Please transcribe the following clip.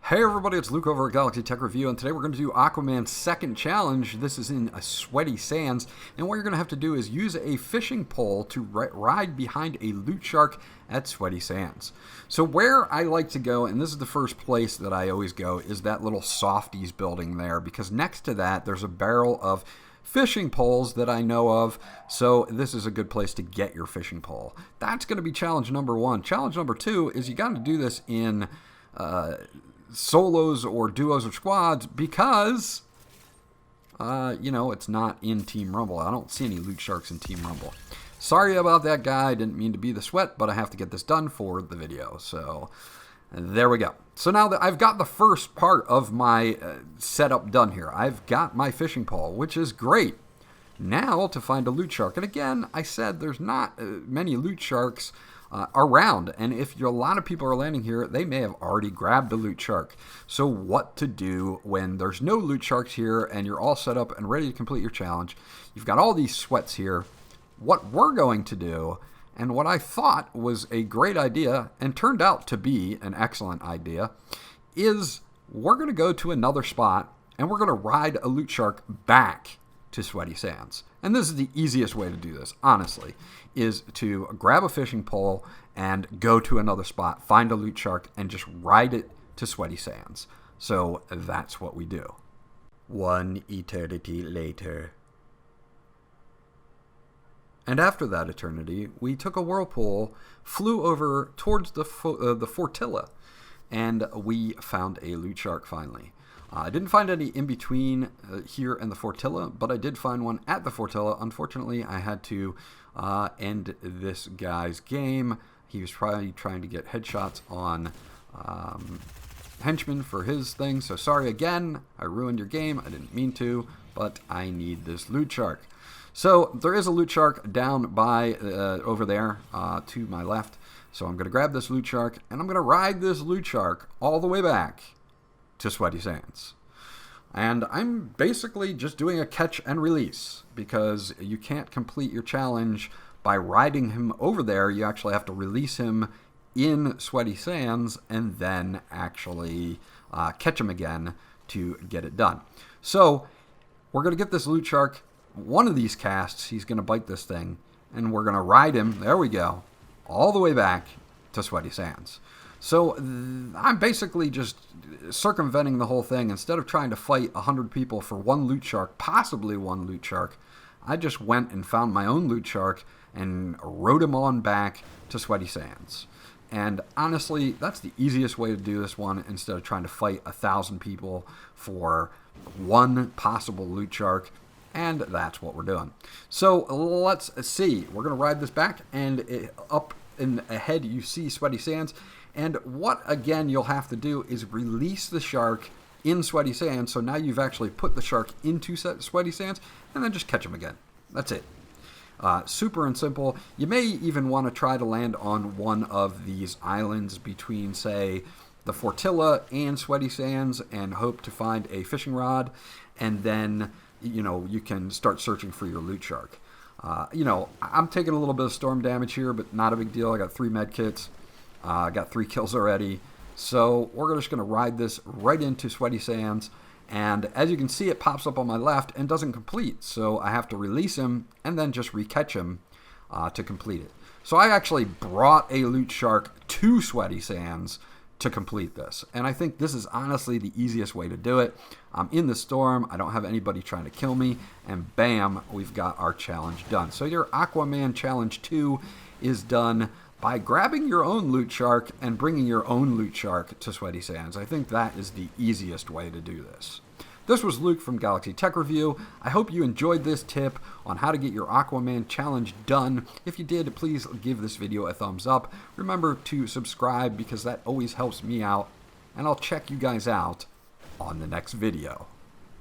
Hey everybody, it's Luke over at Galaxy Tech Review, and today we're going to do Aquaman's second challenge. This is in a sweaty sands, and what you're going to have to do is use a fishing pole to ride behind a loot shark at sweaty sands. So where I like to go, and this is the first place that I always go, is that little softies building there, because next to that there's a barrel of fishing poles that I know of, so this is a good place to get your fishing pole. That's going to be challenge number one. Challenge number two is you got to do this in solos or duos or squads because, it's not in Team Rumble. I don't see any loot sharks in Team Rumble. Sorry about that, guy. I didn't mean to be the sweat, but I have to get this done for the video. So there we go. So now that I've got the first part of my setup done here, I've got my fishing pole, which is great. Now to find a loot shark. And again, I said there's not many loot sharks around, and if a lot of people are landing here, they may have already grabbed a loot shark. So what to do when there's no loot sharks here and you're all set up and ready to complete your challenge? You've got all these sweats here. What we're going to do, and what I thought was a great idea and turned out to be an excellent idea, is we're going to go to another spot and we're going to ride a loot shark back to sweaty sands. And this is the easiest way to do this, honestly, is to grab a fishing pole and go to another spot, find a loot shark, and just ride it to sweaty sands. So that's what we do. One eternity later. And after that eternity, we took a whirlpool, flew over towards the Fortilla, and we found a loot shark finally. I didn't find any in between here and the Fortilla, but I did find one at the Fortilla. Unfortunately, I had to end this guy's game. He was probably trying to get headshots on henchmen for his thing. So sorry again, I ruined your game. I didn't mean to, but I need this loot shark. So there is a loot shark down by over there to my left. So I'm going to grab this loot shark, and I'm going to ride this loot shark all the way back to sweaty sands. And I'm basically just doing a catch and release, because you can't complete your challenge by riding him over there. You actually have to release him in sweaty sands and then actually catch him again to get it done. So we're going to get this loot shark. One of these casts, he's going to bite this thing, and we're going to ride him, there we go, all the way back to sweaty sands. So I'm basically just circumventing the whole thing. Instead of trying to fight 100 people for one loot shark, possibly one loot shark, I just went and found my own loot shark and rode him on back to sweaty sands. And honestly, that's the easiest way to do this one, instead of trying to fight 1,000 people for one possible loot shark. And that's what we're doing. So let's see. We're going to ride this back, and up and ahead you see sweaty sands. And what, again, you'll have to do is release the shark in sweaty sands. So now you've actually put the shark into sweaty sands, and then just catch him again. That's it. Super and simple. You may even want to try to land on one of these islands between, say, the Fortilla and sweaty sands, and hope to find a fishing rod. And then, you can start searching for your loot shark. I'm taking a little bit of storm damage here, but not a big deal. I got 3 med kits. I got 3 kills already. So we're just going to ride this right into sweaty sands. And as you can see, it pops up on my left and doesn't complete. So I have to release him and then just recatch him to complete it. So I actually brought a loot shark to sweaty sands to complete this. And I think this is honestly the easiest way to do it. I'm in the storm. I don't have anybody trying to kill me. And bam, we've got our challenge done. So your Aquaman Challenge 2 is done by grabbing your own loot shark and bringing your own loot shark to sweaty sands. I think that is the easiest way to do this. This was Luke from Galaxy Tech Review. I hope you enjoyed this tip on how to get your Aquaman challenge done. If you did, please give this video a thumbs up. Remember to subscribe, because that always helps me out. And I'll check you guys out on the next video.